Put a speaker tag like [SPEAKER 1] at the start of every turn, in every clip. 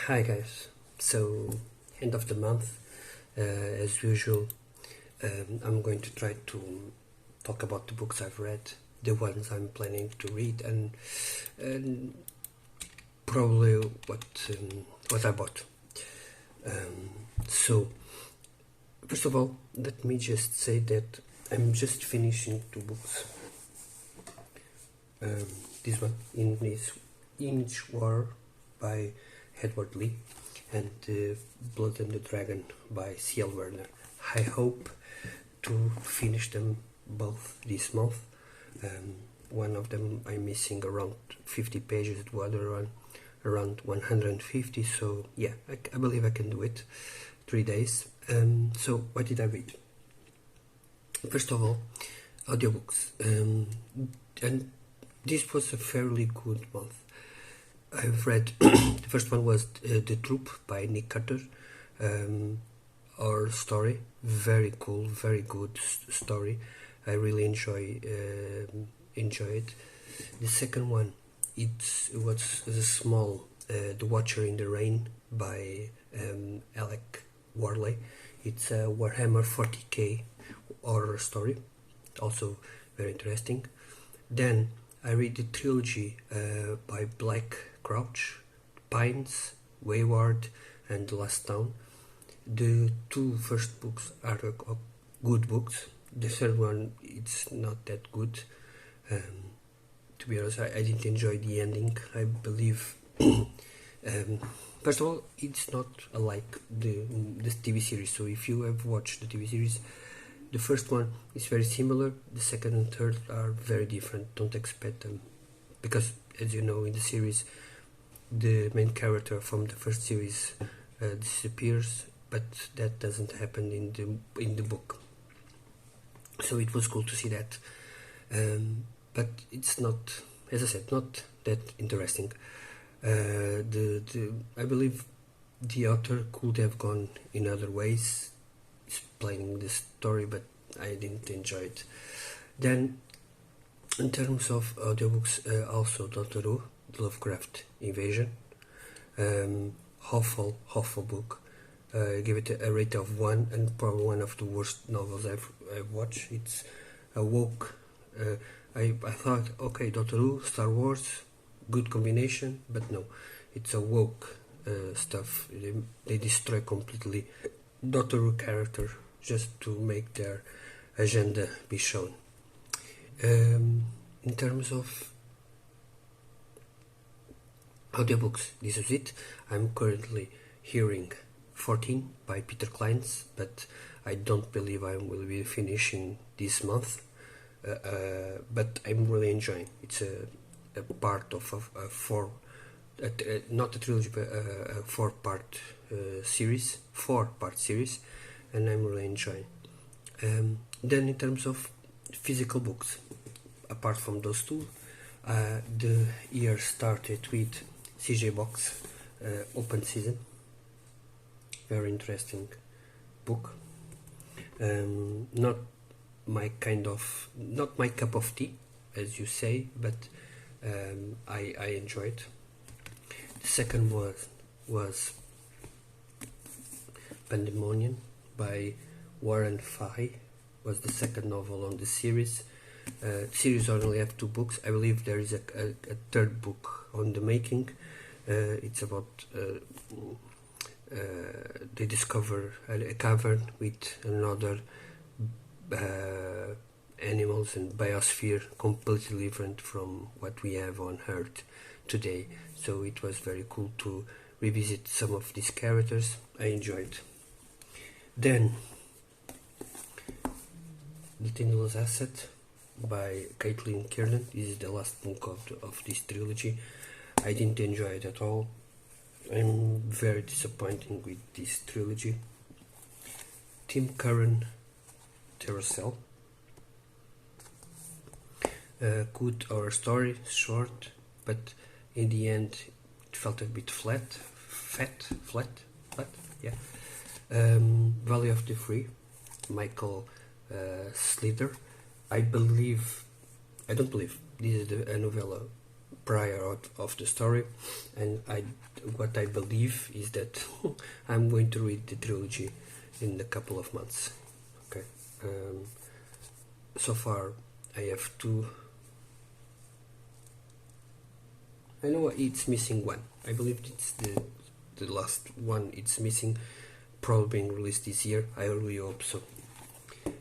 [SPEAKER 1] Hi guys, so end of the month, as usual, I'm going to try to talk about the books I've read, the ones I'm planning to read, and probably what I bought. So, first of all, let me just say that I'm just finishing two books. This one, Image War by Edward Lee, and Blood and the Dragon by C.L. Werner. I hope to finish them both this month. One of them I'm missing around 50 pages, the other one around 150, so yeah, I believe I can do it. 3 days. So what did I read? First of all, audiobooks. And this was a fairly good month. I've read, the first one was The Troop by Nick Carter, or story, very cool, very good story. I really enjoy it. The second one, it was a small, The Watcher in the Rain by Alec Warley. It's a Warhammer 40k horror story, also very interesting. Then I read the trilogy by Black Crouch, Pines, Wayward, and The Last Town. The two first books are good books. The third one, it's not that good. To be honest, I didn't enjoy the ending. I believe, first of all, it's not like the TV series. So if you have watched the TV series, the first one is very similar. The second and third are very different. Don't expect them, because as you know, in the series, the main character from the first series disappears, but that doesn't happen in the book. So it was cool to see that, but it's not, as I said, not that interesting. I believe the author could have gone in other ways, explaining the story, but I didn't enjoy it. Then, in terms of audiobooks, also Doctor Who, The Lovecraft Invasion, awful book. Give it a rate of 1, and probably one of the worst novels I've watched. It's a woke. I thought, okay, Doctor Who, Star Wars, good combination, but no, it's a woke stuff. They destroy completely Doctor Who character just to make their agenda be shown. In terms of audiobooks, this is it. I'm currently hearing 14 by Peter Kleins, but I don't believe I will be finishing this month. But I'm really enjoying. It's a part of a four, not a trilogy, but a four-part series, and I'm really enjoying. Then in terms of physical books, apart from those two, the year started with CJ Box, Open Season. Very interesting book. Not my cup of tea, as you say, but I enjoyed. The second was Pandemonium by Warren Fahey. Was the second novel on the series. Series only have 2 books. I believe there is a third book on the making. It's about they discover a cavern with another animals and biosphere completely different from what we have on Earth today. So it was very cool to revisit some of these characters. I enjoyed. Then The Tindall's Asset by Caitlin Kiernan. This is the last book of this trilogy. I didn't enjoy it at all. I'm very disappointed with this trilogy. Tim Curran, Terracell. Good horror story, short, but in the end it felt a bit flat, yeah. Valley of the Free, Michael Slither. I don't believe this is a novella prior of the story, and what I believe is that I'm going to read the trilogy in a couple of months. Okay. So far I have two. I know it's missing one. I believe it's the last one it's missing, probably being released this year. I really hope so.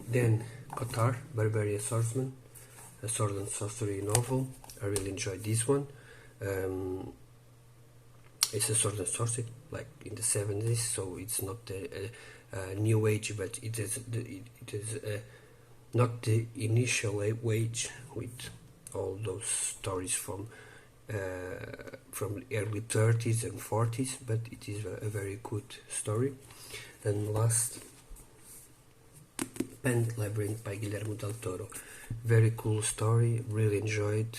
[SPEAKER 1] Then Kotar, Barbarian Swordsman, a sword and sorcery novel. I really enjoyed this one. It's a sword and sorcery, like in the 70s, so it's not a new age, but it is not the initial age with all those stories from early 30s and 40s, but it is a very good story. And last, Pan Labyrinth by Guillermo del Toro. Very cool story, really enjoyed.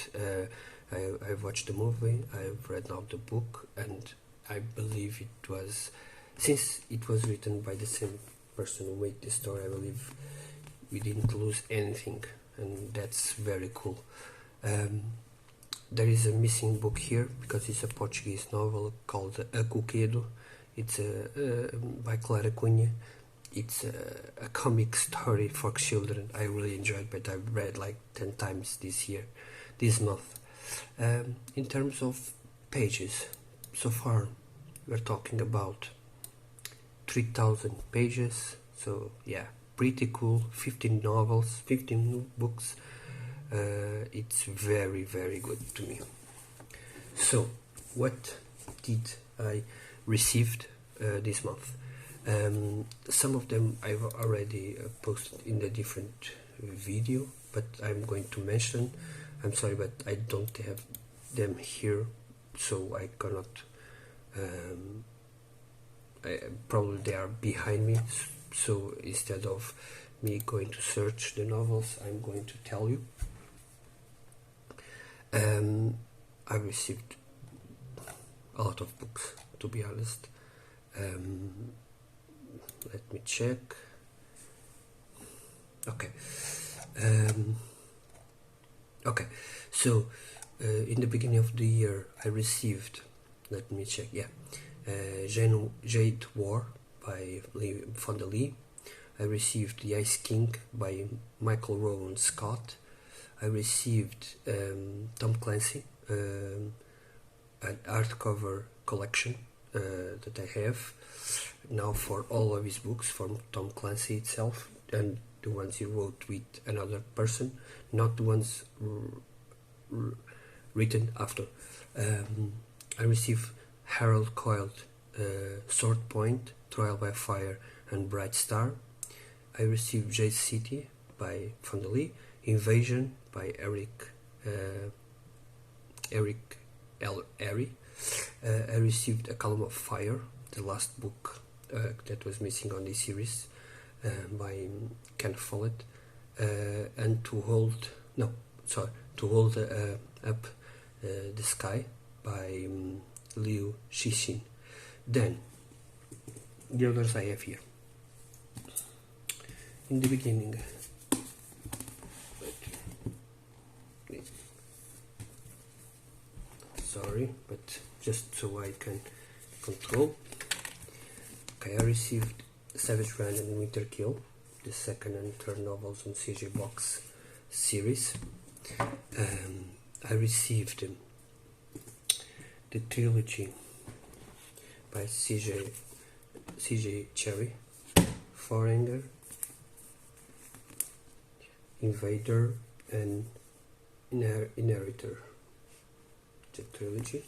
[SPEAKER 1] I've watched the movie, I've read now the book, and I believe it was, since it was written by the same person who made the story, I believe we didn't lose anything, and that's very cool. There is a missing book here because it's a Portuguese novel called A Coquedo. It's by Clara Cunha. It's a comic story for children. I really enjoyed, but I've read like 10 times this month. In terms of pages, so far we're talking about 3,000 pages. So yeah, pretty cool. 15 novels, 15 books. It's very, very good to me. So what did I received this month? Some of them I've already posted in a different video, but I'm going to mention. I'm sorry, but I don't have them here, so I cannot. Probably they are behind me, so instead of me going to search the novels, I'm going to tell you. I received a lot of books, to be honest. Let me check. Okay. Okay. So in the beginning of the year, I received. Let me check. Yeah, Jade War by Fonda Lee. I received The Ice King by Michael Rowan Scott. I received Tom Clancy, an hardcover collection that I have now for all of his books from Tom Clancy itself, and the ones he wrote with another person, not the ones written after. I received Harold Coiled, Sword Point, Trial by Fire, and Bright Star. I received Jade City by Fonda Lee, Invasion by Eric Airy. I received A Column of Fire, the last book that was missing on this series, by Ken Follett, and To Hold Up the Sky by Liu Cixin. Then the others I have here. In the beginning, sorry, but just so I can control. Okay, I received Savage Run and Winter Kill, the second and third novels on CJ Box series. I received the trilogy by CJ Cherry, Foreigner, Invader, and Inheritor. The trilogy.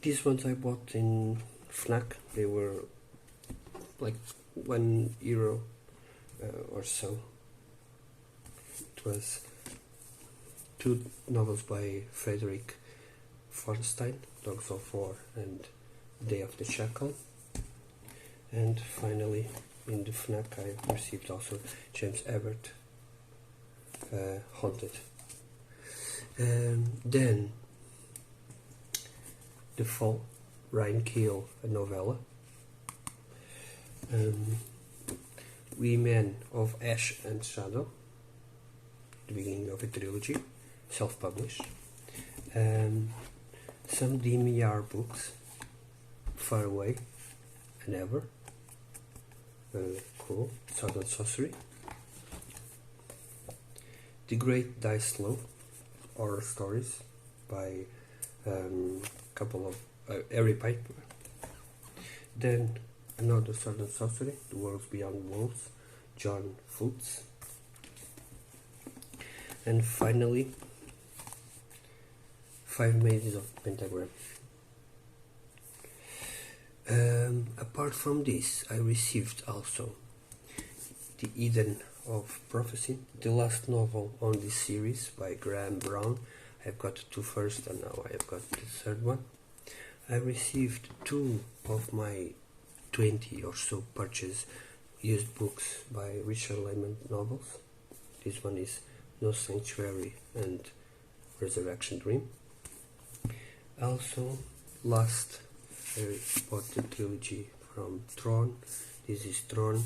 [SPEAKER 1] These ones I bought in Fnac. They were like €1 or so. It was 2 novels by Frederick Fornstein, Dogs of War and Day of the Shackle. And finally, in the Fnac, I received also James Herbert, Haunted. Then The Fall, Ryan Keel, a novella. We Men of Ash and Shadow, the beginning of a trilogy, self-published. Some TBR books, Far Away and Ever, very cool, Sword and Sorcery. The Great Die Slow, horror stories by couple of Harry Piper. Then another Sword and Sorcery, The Worlds Beyond Worlds, John Fultz. And finally, 5 Mazes of Pentagram. Apart from this, I received also The Eden of Prophecy, the last novel on this series by Graham Brown. I've got 2 first and now I've got the 3rd one. I received 2 of my 20 or so purchased used books by Richard Lehman novels. This one is No Sanctuary and Resurrection Dream. Also, last I bought the trilogy from Tron. This is Tron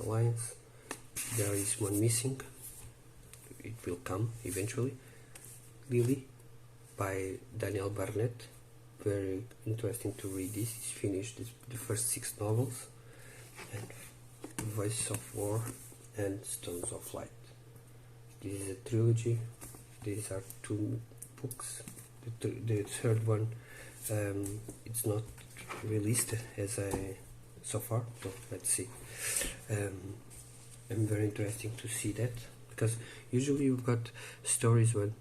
[SPEAKER 1] Alliance. There is one missing. It will come eventually. Lily by Daniel Barnett. Very interesting to read this. It's finished the first 6 novels. And Voice of War and Stones of Light. This is a trilogy. These are 2 books. The 3rd one, it's not released as so far. So let's see. I'm very interesting to see that, because usually you've got stories when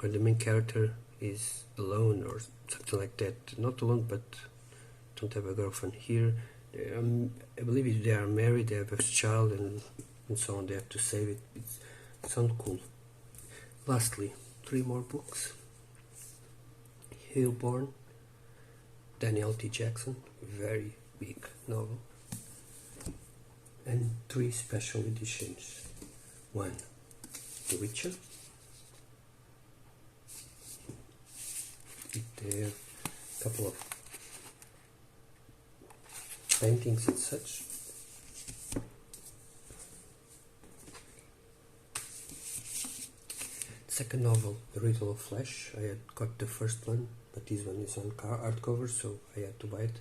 [SPEAKER 1] the main character is alone or something like that. Not alone, but don't have a girlfriend. Here, I believe if they are married, they have a child, and so on. They have to save it. It sounds cool. Lastly, 3 more books. Hillborn, Daniel T. Jackson, very big novel. And 3 special editions. 1, The Witcher. They have a couple of paintings and such. Second novel, The Riddle of Flesh. I had got the first one, but this one is on hardcover, so I had to buy it.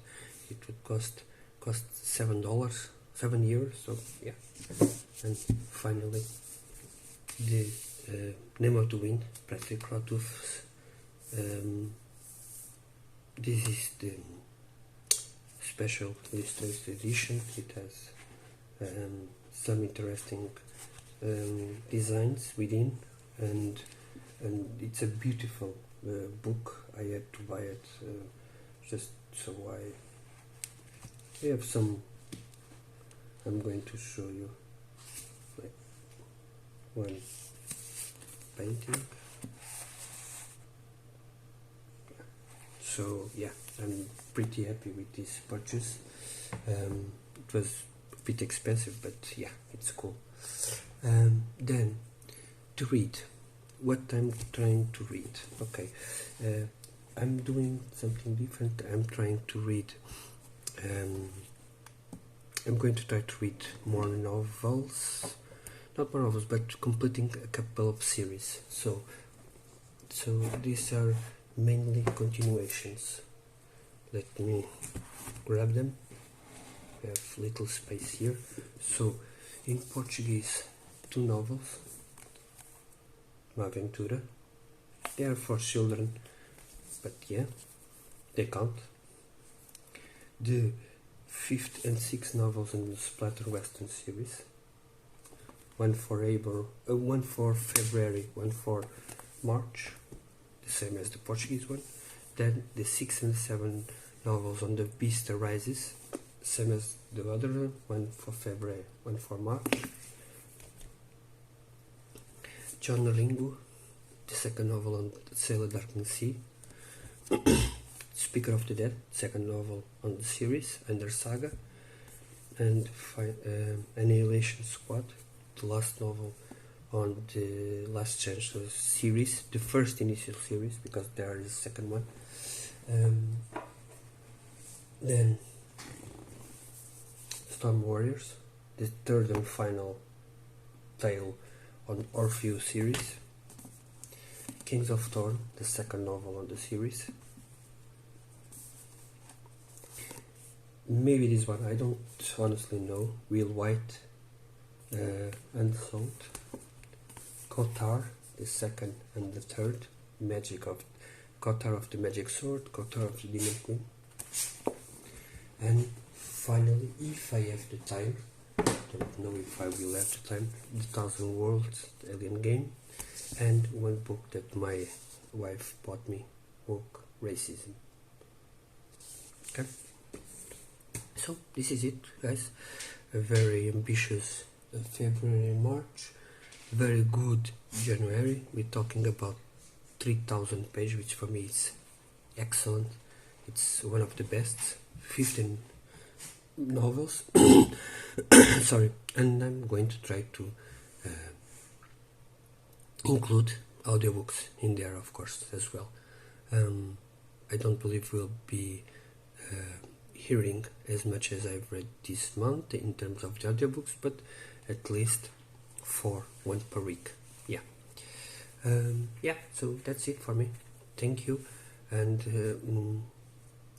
[SPEAKER 1] It would cost $7, €7. So yeah. And finally, the Name of the Wind, Patrick Rothfuss's. This is the special illustrated edition. It has some interesting designs within, and it's a beautiful book. I had to buy it just so I have some. I'm going to show you like one painting. So yeah, I'm pretty happy with this purchase. It was a bit expensive, but yeah, it's cool. Then to read, what I'm trying to read. Okay, I'm doing something different. I'm trying to read. I'm going to try to read more novels, not more novels, but completing a couple of series. So these are mainly continuations. Let me grab them. We have little space here. So in Portuguese, 2 novels, Uma Aventura. They are for children, but yeah, they count. The 5th and 6th novels in the Splatter Western series. One for February, one for March, the same as the Portuguese one. Then the 6th and 7th novels on The Beast Arises, same as the other one for February, one for March. John Ringo, the 2nd novel on Sailor Darkling Sea. Speaker of the Dead, 2nd novel on the series, Under Saga. And Annihilation Squad, the last novel on the Last Chance series, the first initial series, because there is a 2nd one. Then Storm Warriors, the 3rd and final tale on Orpheus series. Kings of Thorn, the second novel on the series. Maybe this one, I don't honestly know. Real White, Unsold. Kotar, the second and the third. Kotar of the Magic Sword, Kotar of the Demon Queen. And finally, if I have the time, don't know if I will have the time, The Thousand Worlds, the Alien Game, and one book that my wife bought me, Woke Racism. Okay, so this is it, guys. A very ambitious February and March, very good January. We're talking about 3,000 pages, which for me is excellent. It's one of the best. 15 novels. Sorry, and I'm going to try to include audiobooks in there, of course, as well. I don't believe we'll be hearing as much as I've read this month in terms of the audiobooks, but at least 4, one per week. Yeah. So that's it for me. Thank you, and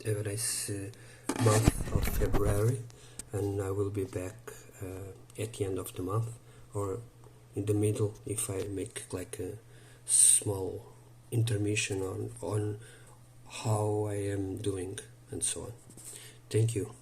[SPEAKER 1] have a nice month of February, and I will be back at the end of the month or in the middle if I make like a small intermission on how I am doing and so on. Thank you.